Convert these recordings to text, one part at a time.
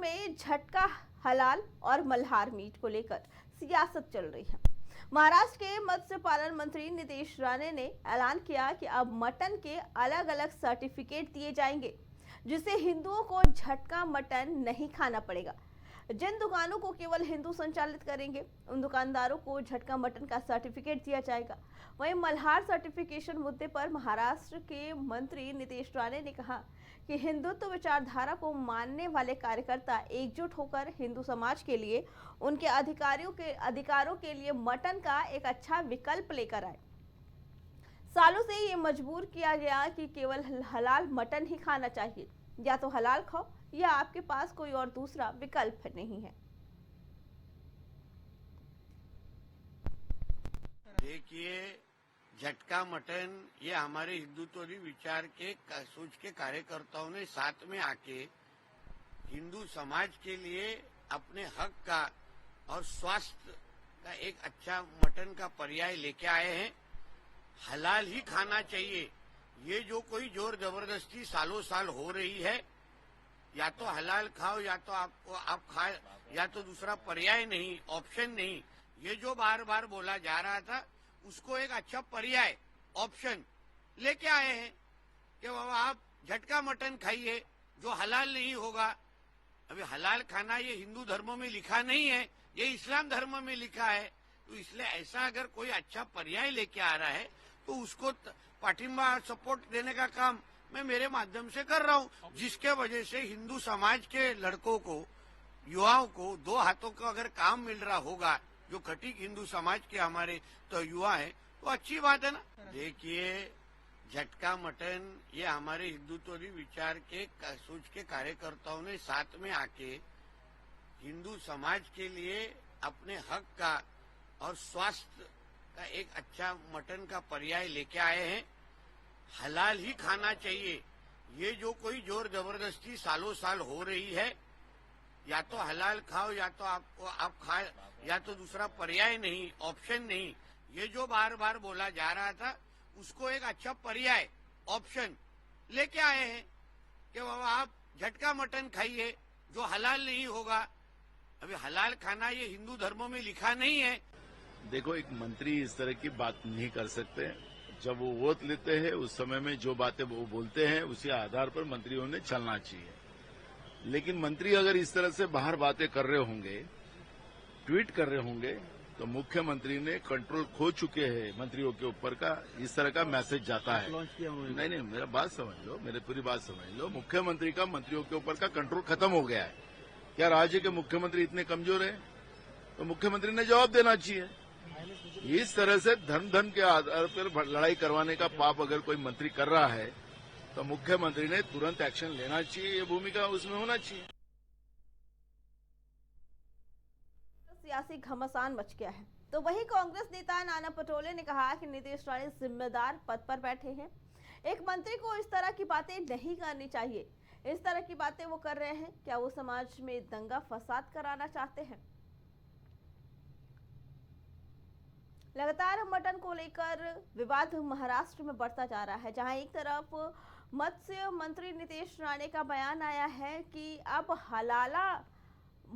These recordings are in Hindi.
में झटका हलाल और मल्हार मीट को लेकर सियासत चल रही है। महाराष्ट्र के मत्स्य पालन मंत्री नीतीश राणे ने ऐलान किया कि अब मटन के अलग अलग सर्टिफिकेट दिए जाएंगे, जिससे हिंदुओं को झटका मटन नहीं खाना पड़ेगा। जिन दुकानों को केवल हिंदू संचालित करेंगे, उन दुकानदारों को झटका मटन का सर्टिफिकेट दिया जाएगा। वहीं मल्हार सर्टिफिकेशन मुद्दे पर महाराष्ट्र के मंत्री नीतीश राणे ने कहा कि हिंदुत्व विचारधारा को मानने वाले कार्यकर्ता एकजुट होकर हिंदू समाज के लिए, उनके अधिकारों के लिए मटन का एक अच्छा विकल्प लेकर आए। सालों से ये मजबूर किया गया कि केवल हलाल मटन ही खाना चाहिए, या तो हलाल खाओ या आपके पास कोई और दूसरा विकल्प नहीं है। देखिए, झटका मटन ये हमारे हिंदुत्ववादी विचार के सोच के कार्यकर्ताओं ने साथ में आके हिंदू समाज के लिए अपने हक का और स्वास्थ्य का एक अच्छा मटन का पर्याय लेके आए हैं। हलाल ही खाना चाहिए। ये जो कोई जोर जबरदस्ती सालों साल हो रही है, या तो हलाल खाओ या तो आप खाए, या तो दूसरा पर्याय नहीं, ऑप्शन नहीं, ये जो बार बार बोला जा रहा था, उसको एक अच्छा पर्याय ऑप्शन लेके आए हैं कि बाबा आप झटका मटन खाइए जो हलाल नहीं होगा। अभी हलाल खाना ये हिंदू धर्म में लिखा नहीं है, ये इस्लाम धर्म में लिखा है। तो इसलिए ऐसा अगर कोई अच्छा पर्याय लेके आ रहा है तो उसको पाठिंबा सपोर्ट देने का काम मैं मेरे माध्यम से कर रहा हूं, जिसके वजह से हिंदू समाज के लड़कों को, युवाओं को दो हाथों का अगर काम मिल रहा होगा, जो खटीक हिंदू समाज के हमारे तो युवा हैं, तो अच्छी बात है ना। देखिए, झटका मटन ये हमारे हिंदुत्ववादी विचार के सोच के कार्यकर्ताओं ने साथ में आके हिंदू समाज के लिए अपने हक का और स्वास्थ्य का एक अच्छा मटन का पर्याय लेके आए हैं। हलाल ही खाना चाहिए। ये जो कोई जोर जबरदस्ती सालों साल हो रही है, या तो हलाल खाओ या तो आप खाए, या तो दूसरा पर्याय नहीं, ऑप्शन नहीं, ये जो बार बार बोला जा रहा था, उसको एक अच्छा पर्याय ऑप्शन लेके आए हैं कि बाबा आप झटका मटन खाइए जो हलाल नहीं होगा। अभी हलाल खाना ये हिंदू धर्म में लिखा नहीं है। देखो, एक मंत्री इस तरह की बात नहीं कर सकते। जब वो वोट लेते हैं उस समय में जो बातें वो बोलते हैं उसी आधार पर मंत्रियों ने चलना चाहिए। लेकिन मंत्री अगर इस तरह से बाहर बातें कर रहे होंगे, ट्वीट कर रहे होंगे, तो मुख्यमंत्री ने कंट्रोल खो चुके हैं मंत्रियों के ऊपर का, इस तरह का मैसेज जाता है। नहीं, मेरा बात समझ लो, मेरी पूरी बात समझ लो। मुख्यमंत्री का मंत्रियों के ऊपर का कंट्रोल खत्म हो गया है। क्या राज्य के मुख्यमंत्री इतने कमजोर हैं? तो मुख्यमंत्री ने जवाब देना चाहिए। इस तरह से धन के आधार पर लड़ाई करवाने का पाप अगर कोई मंत्री कर रहा है तो मुख्यमंत्री ने तुरंत एक्शन लेना चाहिए। ये भूमिका उसमें होना चाहिए। सियासी घमासान मच गया है। तो वहीं कांग्रेस नेता नाना पटोले ने कहा कि नीतीश राणे जिम्मेदार पद पर बैठे हैं। एक मंत्री को इस तरह की बातें नहीं करनी चाहिए। इस तरह की बातें वो कर रहे हैं, क्या वो समाज में दंगा फसाद कराना चाहते हैं? लगातार मटन को लेकर विवाद महाराष्ट्र में बढ़ता जा रहा है, जहां एक तरफ मत्स्य मंत्री नीतीश राणे का बयान आया है कि अब हलाला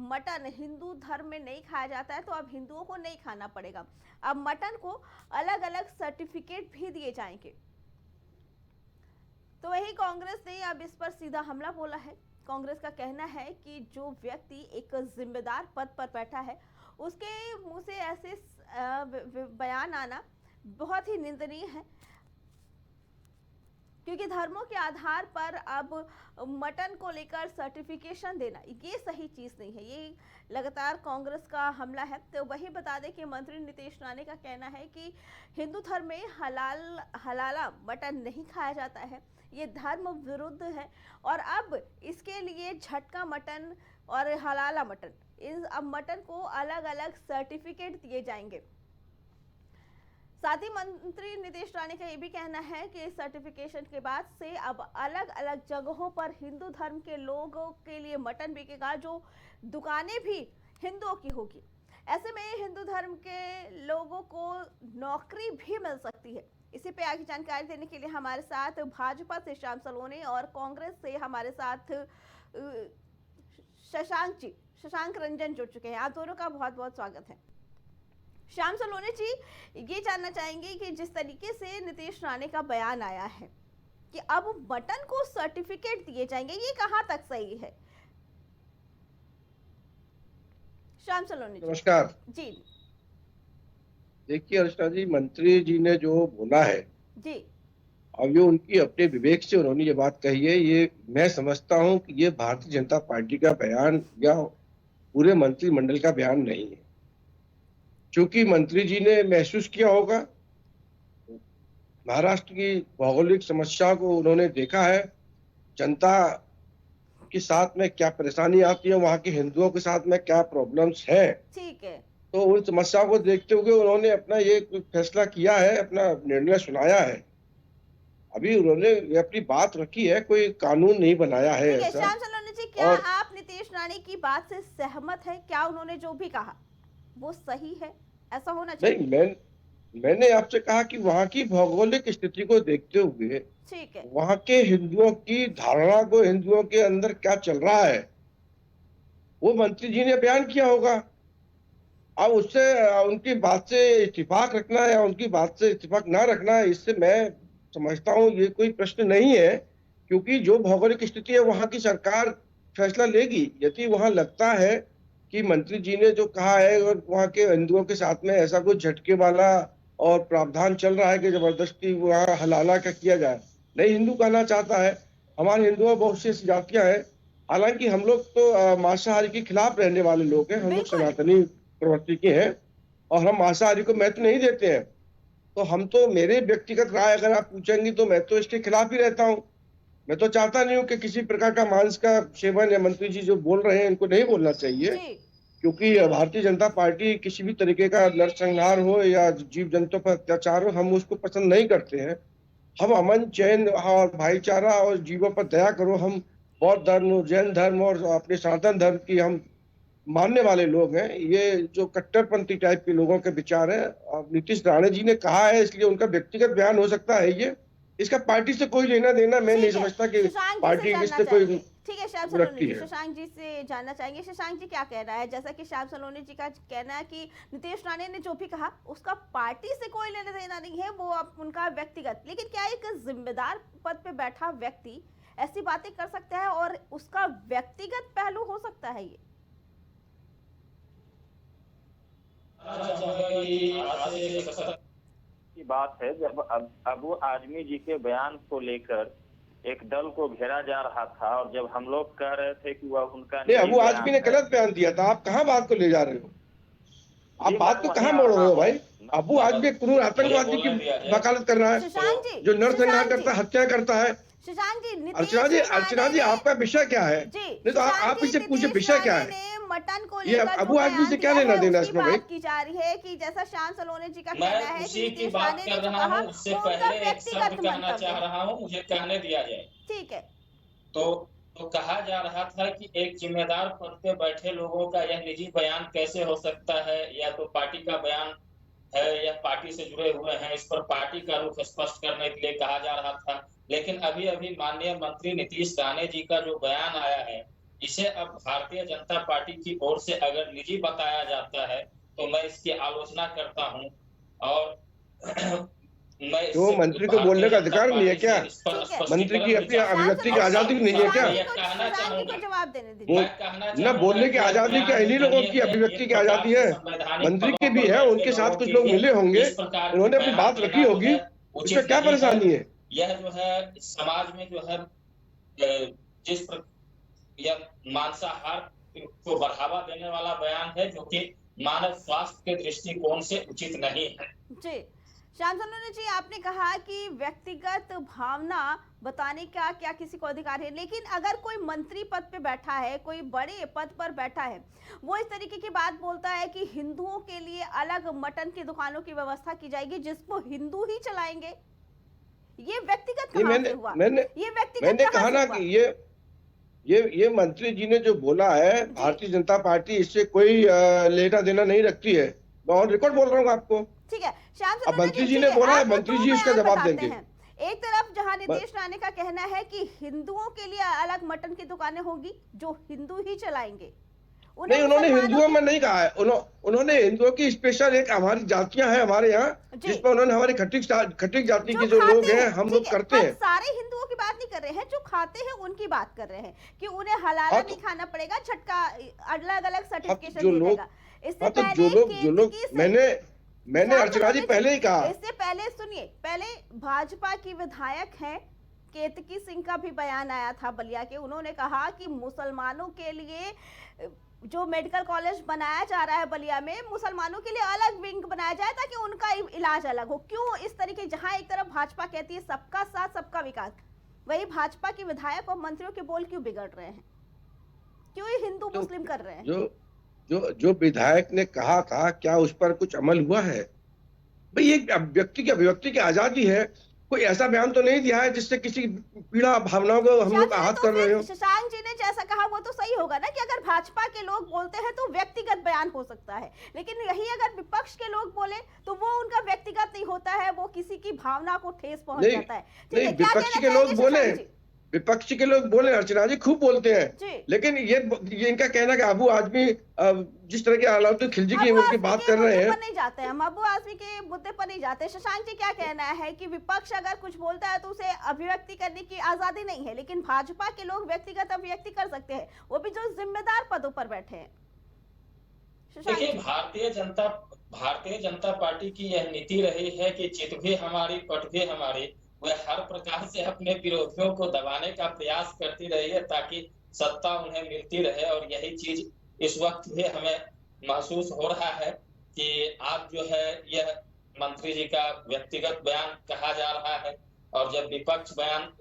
मटन हिंदू धर्म में नहीं खाया जाता है, तो अब हिंदुओं को नहीं खाना पड़ेगा। अब मटन को अलग अलग सर्टिफिकेट भी दिए जाएंगे। तो वही कांग्रेस ने अब इस पर सीधा हमला बोला है। कांग्रेस का कहना है कि जो व्यक्ति एक जिम्मेदार पद पर बैठा है, उसके मुंह से ऐसे बयान आना बहुत ही निंदनीय है, क्योंकि धर्मों के आधार पर अब मटन को लेकर सर्टिफिकेशन देना ये सही चीज नहीं है। ये लगातार कांग्रेस का हमला है। तो वही बता दें कि मंत्री नीतीश राणे का कहना है कि हिंदू धर्म में हलाला मटन नहीं खाया जाता है, ये धर्म विरुद्ध है, और अब इसके लिए झटका मटन और हलाला मटन, अब मटन को अलग अलग सर्टिफिकेट दिए जाएंगे। साथ ही मंत्री नीतीश राणे का यह भी कहना है कि सर्टिफिकेशन के बाद से अब अलग अलग जगहों पर हिंदू धर्म के लोगों के लिए मटन बिकेगा, जो दुकानें भी हिंदुओं की होगी। ऐसे में हिंदू धर्म के लोगों को नौकरी भी मिल सकती है। इसी पे आगे जानकारी देने के लिए हमारे साथ भाजपा से श्याम सलोने और कांग्रेस से हमारे साथ शशांक रंजन जुड़ चुके हैं। आप दोनों का बहुत बहुत स्वागत है। श्याम सलोनी जी, ये जानना चाहेंगे कि जिस तरीके से नीतीश राणे का बयान आया है कि अब मटन को सर्टिफिकेट दिए जाएंगे, ये कहां तक सही है? श्याम सलोनी जी। नमस्कार जी। देखिए अर्चना जी, मंत्री जी ने जो बोला है जी। अब ये उनकी अपने विवेक से उन्होंने ये बात कही है। ये मैं समझता हूँ कि ये भारतीय जनता पार्टी का बयान या पूरे मंत्रिमंडल का बयान नहीं है, क्योंकि मंत्री जी ने महसूस किया होगा महाराष्ट्र की भौगोलिक समस्या को, उन्होंने देखा है जनता के साथ में क्या परेशानी आती है, वहाँ के हिंदुओं के साथ में क्या प्रॉब्लम्स है। ठीक है। तो उन समस्याओं को देखते हुए उन्होंने अपना ये फैसला किया है, अपना निर्णय सुनाया है। अभी उन्होंने अपनी बात रखी है, कोई कानून नहीं बनाया है ठीक है। ऐसा। श्याम सलोनी जी, क्या और आप नीतीश राणे की बात से सहमत है? क्या उन्होंने जो भी कहा वो सही है? ऐसा होना चाहिए? नहीं, मैंने आपसे कहा कि वहाँ की भौगोलिक स्थिति को देखते हुए, ठीक है। वहाँ के हिंदुओं की धारणा को, हिंदुओं के अंदर क्या चल रहा है, वो मंत्री जी ने बयान किया होगा। अब उससे उनकी बात से इत्तेफाक रखना या उनकी बात से इत्तेफाक ना रखना, इससे मैं समझता हूँ ये कोई प्रश्न नहीं है, क्योंकि जो भौगोलिक स्थिति है वहाँ की सरकार फैसला लेगी। यदि वहाँ लगता है कि मंत्री जी ने जो कहा है और वहाँ के हिंदुओं के साथ में ऐसा कुछ झटके वाला और प्रावधान चल रहा है कि जबरदस्ती वहाँ हलाला का किया जाए, नहीं हिंदू कहना चाहता है। हमारे हिंदुओं बहुत सी जातियां हैं, हालांकि हम लोग तो मांसाहारी के खिलाफ रहने वाले लोग हैं, हम लोग बिल्कुल। सनातनी प्रवृत्ति के हैं और हम मांसाहारी को महत्व नहीं देते हैं। तो हम तो, मेरे व्यक्तिगत राय अगर आप पूछेंगी तो मैं तो इसके खिलाफ ही रहता हूँ। मैं तो चाहता नहीं हूँ कि किसी प्रकार का मांस का सेवन, या मंत्री जी जो बोल रहे हैं इनको नहीं बोलना चाहिए, जी। क्योंकि भारतीय जनता पार्टी किसी भी तरीके का नरसंहार हो या जीव जंतुओं पर अत्याचार हो, हम उसको पसंद नहीं करते हैं। हम अमन, चैन और भाईचारा और जीवों पर दया करो, हम बौद्ध धर्म, जैन धर्म और अपने सनातन धर्म की हम मानने वाले लोग हैं। ये जो कट्टरपंथी टाइप के लोगों के विचार है। अब नीतीश राणे जी ने कहा है, इसलिए उनका व्यक्तिगत बयान हो सकता है ये, इसका पार्टी से कोई लेना देना मैं नहीं समझता कि पार्टी इससे कोई। ठीक है श्याम सलोनी जी, शशांक जी से जानना चाहेंगे। शशांक जी क्या कह रहा है? जैसा कि श्याम सलोनी जी का कहना है कि नीतीश राणे ने जो भी कहा उसका पार्टी से कोई लेना देना नहीं है, वो अब उनका व्यक्तिगत। लेकिन क्या एक जिम्मेदार पद पे बैठा व्यक्ति ऐसी बातें कर सकता है और उसका व्यक्तिगत पहलू हो सकता है ये? की बात है, जब अबू आजमी जी के बयान को लेकर एक दल को घेरा जा रहा था और जब हम लोग कह रहे थे कि वह उनका नहीं, अबू आजमी ने गलत बयान दिया था। आप कहाँ बात को ले जा रहे हो? आप बात को कहाँ मोड़ रहे हो भाई? अबू आजमी क्रूर आतंकवादी की वकालत कर रहा है, जो नरसंहार करता है, हत्या करता है। शशांक जी, अर्चना जी आपका विषय क्या है? नहीं तो आप इसे पूछे विषय क्या है? मटन को ये लेकर अबू आजमी से क्या लेना देना इसमें भाई? बात की जा रही है कि जैसा श्याम सलोनी जी का कहना मैं है उसी कि की बात कर रहा हूँ। उससे पहले एक शब्द कहना चाह रहा हूँ, मुझे कहने दिया जाए। ठीक है। तो कहा जा रहा था कि एक जिम्मेदार पद पे बैठे लोगों का यह निजी बयान कैसे हो सकता है, या तो पार्टी का बयान है या पार्टी से जुड़े हुए हैं, इस पर पार्टी का रुख स्पष्ट करने के लिए कहा जा रहा था। लेकिन अभी अभी माननीय मंत्री नीतीश राणे जी का जो बयान आया है, इसे अब भारतीय जनता पार्टी की ओर से अगर निजी बताया जाता है तो मैं इसकी आलोचना करता हूँ। और तो मंत्री को बोलने का अधिकार नहीं है क्या? मंत्री की अपनी अभिव्यक्ति की आजादी नहीं है क्या? कहना चाहूंगा, जवाब देने दीजिए। न बोलने की आजादी क्या इन्हीं लोगों की अभिव्यक्ति की आजादी है? मंत्री की भी है, उनके साथ कुछ लोग मिले होंगे, उन्होंने अपनी बात रखी होगी, उसमें क्या परेशानी है? यह जो है समाज में जो है जिस यह मांसाहार को बढ़ावा देने वाला बयान है, जो कि मानव स्वास्थ्य के दृष्टिकोण से उचित नहीं है। जी श्याम सलोनी जी, आपने कहा कि व्यक्तिगत भावना बताने का क्या किसी को अधिकार है, लेकिन अगर कोई मंत्री पद पे बैठा है, कोई बड़े पद पर बैठा है, वो इस तरीके की बात बोलता है कि हिंदुओं के लिए अलग मटन की दुकानों की व्यवस्था की जाएगी जिसको हिंदू ही चलाएंगे, ये व्यक्तिगत कहाँ से हुआ? मैंने कहा ना कि ये मंत्री जी ने जो बोला है, भारतीय जनता पार्टी इससे कोई लेना देना नहीं रखती है। मैं ऑन रिकॉर्ड बोल रहा हूँ आपको। ठीक है, अब मंत्री जी ने बोला है, मंत्री जी इसका जवाब देंगे। एक तरफ जहां नीतीश राणे का कहना है कि हिंदुओं के लिए अलग मटन की दुकानें होगी जो हिंदू ही चलाएंगे, नहीं, उन्होंने मुसलमानों हिंदुओं के- में नहीं कहा है। उन्होंने हिंदुओं की स्पेशल एक हमारी जातियां हैं हमारे यहाँ, जी। जिसमें उन्होंने हमारी खटिक जाति के जो खाते लोग हैं हम ठीक लोग है, करते हम हैं। सारे हिंदुओं की बात नहीं कर रहे हैं, जो खाते हैं उनकी बात कर रहे हैं कि उन्हें हलाला हाँ, नहीं खाना पड़ेगा, झटका अलग अलग हाँ, सर्टिफिकेशन जो दिया लोग जाएगा। इससे हाँ, तो पहले जो लोग केतकी से मैंने अर्चना जी पहले ही कहा। इससे पहले सुनिए, पहले भाजपा की विधायक हैं केतकी सिंह का भी बयान आया था बलिया के। उन्होंने कहा कि मुसलमानों के लिए जो मेडिकल कॉलेज बनाया जा रहा है बलिया में, मुसलमानों के लिए अलग विंग बनाया जाए ताकि उनका इलाज अलग हो। क्यों इस तरीके, जहां एक तरफ भाजपा कहती है सबका साथ सबका विकास, वही भाजपा के विधायक और मंत्रियों के बोल क्यों बिगड़ रहे हैं, क्यों ये हिंदू तो मुस्लिम कर रहे हैं? जो विधायक ने कहा था, क्या उस पर कुछ अमल हुआ है? भाई एक व्यक्ति की अभिव्यक्ति की आजादी है, कोई ऐसा बयान तो नहीं दिया है जिससे किसी पीड़ा भावनाओं को हम लोग आहत कर रहे हो। शशांक जी ने जैसा कहा वो तो सही होगा ना कि अगर भाजपा के लोग बोलते हैं तो व्यक्तिगत बयान हो सकता है, लेकिन यही अगर विपक्ष के लोग बोले तो वो उनका व्यक्तिगत नहीं होता है, वो किसी की भावना को ठेस पहुंच नहीं, जाता है। ठीक नहीं, है, क्या विपक्ष कहना के लोग चाहेंगे बोले, शशांक जी? विपक्ष के लोग बोले अर्चना जी खूब बोलते जी। हैं, लेकिन ये इनका कहना कि अबू आदमी जिस तरह के हालात खिलजी की अबू उनकी आजमी बात के कर रहे मुद्दे हैं। पर नहीं जाते हैं, हम अबू आजमी के मुद्दे पर नहीं जाते। शशांक जी क्या कहना है कि विपक्ष अगर कुछ बोलता है तो उसे अभिव्यक्ति करने की आजादी नहीं है, लेकिन भाजपा के लोग व्यक्तिगत अभिव्यक्ति कर सकते हैं, वो भी जो जिम्मेदार पदों पर बैठे हैं। शशांक देखिए, जी। भारतीय जनता पार्टी की यह नीति रही है कि चित भी हमारी पट भी हमारी। वह हर प्रकार से अपने विरोधियों को दबाने का प्रयास करती रही है ताकि सत्ता उन्हें मिलती रहे, और यही चीज इस वक्त भी हमें महसूस हो रहा है कि आज जो है यह मंत्री जी का व्यक्तिगत बयान कहा जा रहा है, और जब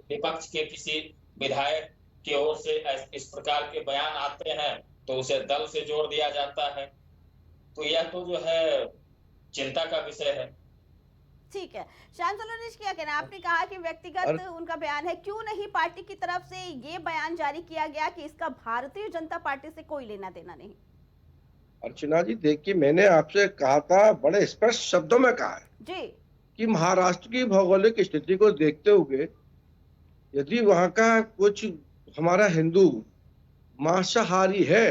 विपक्ष के किसी विधायक की ओर से इस प्रकार के बयान आते हैं तो उसे दल से जोड़ दिया जाता है। तो यह तो जो है चिंता का विषय है। ठीक है, श्याम सलोनी जी क्या कहना है? आपने कहा कि व्यक्तिगत उनका बयान है, क्यों नहीं पार्टी की तरफ से ये बयान जारी किया गया कि इसका भारतीय जनता पार्टी से कोई लेना देना नहीं? अर्चना जी देखिए, मैंने आपसे कहा था, बड़े स्पष्ट शब्दों में कहा है जी कि महाराष्ट्र की भौगोलिक स्थिति को देखते हुए यदि वहां का कुछ हमारा हिंदू मांसाहारी है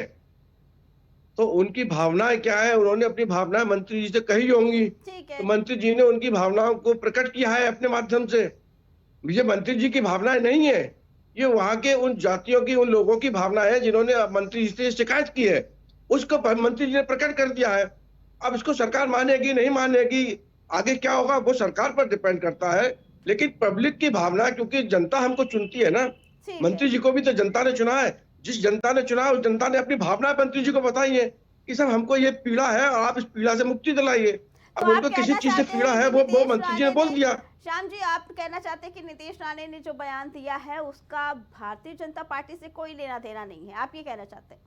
तो उनकी भावनाएं क्या है, उन्होंने अपनी भावनाएं मंत्री जी से कही होंगी, ठीक तो है, मंत्री जी ने उनकी भावनाओं को प्रकट किया है अपने माध्यम से। ये मंत्री जी की भावनाएं नहीं है, ये वहां के उन जातियों की, उन लोगों की भावना है जिन्होंने मंत्री जी से शिकायत की है, उसको मंत्री जी ने प्रकट कर दिया है। अब इसको सरकार मानेगी नहीं मानेगी, आगे क्या होगा वो सरकार पर डिपेंड करता है, लेकिन पब्लिक की भावना, क्योंकि जनता हमको चुनती है ना, ठीक मंत्री है। जी को भी तो जनता ने चुना है। जिस जनता ने चुना उस जनता ने अपनी भावना मंत्री जी को बताई है कि सर हमको ये पीड़ा है और आप इस पीड़ा से मुक्ति दिलाइए। अब तो आप उनको किसी कहना चीज से चाहते पीड़ा हैं है कि वो नीतीश मंत्री जी ने राणे बोल दिया। श्याम जी, आप कहना चाहते हैं कि नीतीश राणे ने जो बयान दिया है उसका भारतीय जनता पार्टी से कोई लेना देना नहीं है, आप ये कहना चाहते हैं?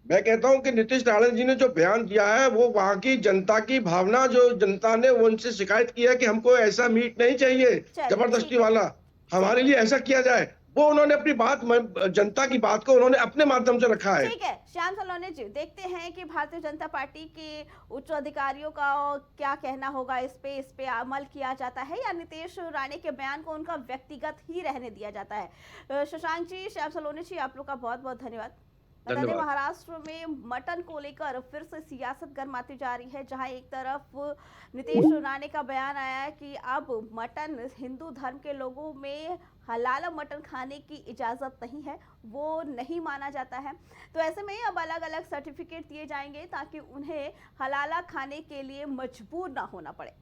मैं कहता हूं कि नीतीश राणे जी ने जो बयान दिया है वो वहां की जनता की भावना, जो जनता ने उनसे शिकायत की है कि हमको ऐसा मीट नहीं चाहिए चलिए, जबरदस्ती ठीक है। वाला, हमारे लिए ऐसा किया जाए, वो उन्होंने अपनी बात, जनता की बात को उन्होंने अपने माध्यम से रखा है। ठीक है, श्याम सलोनी जी, देखते हैं कि भारतीय जनता पार्टी के उच्च अधिकारियों का क्या कहना होगा, इस पे अमल किया जाता है या नीतीश राणे के बयान को उनका व्यक्तिगत ही रहने दिया जाता है। शशांक जी, श्याम सलोनी जी, आप लोग का बहुत बहुत धन्यवाद। बता दें, महाराष्ट्र में मटन को लेकर फिर से सियासत गर्माती जा रही है, जहां एक तरफ नीतीश राणे का बयान आया है कि अब मटन, हिंदू धर्म के लोगों में हलाल मटन खाने की इजाजत नहीं है, वो नहीं माना जाता है। तो ऐसे में अब अलग अलग सर्टिफिकेट दिए जाएंगे ताकि उन्हें हलाला खाने के लिए मजबूर ना होना पड़े।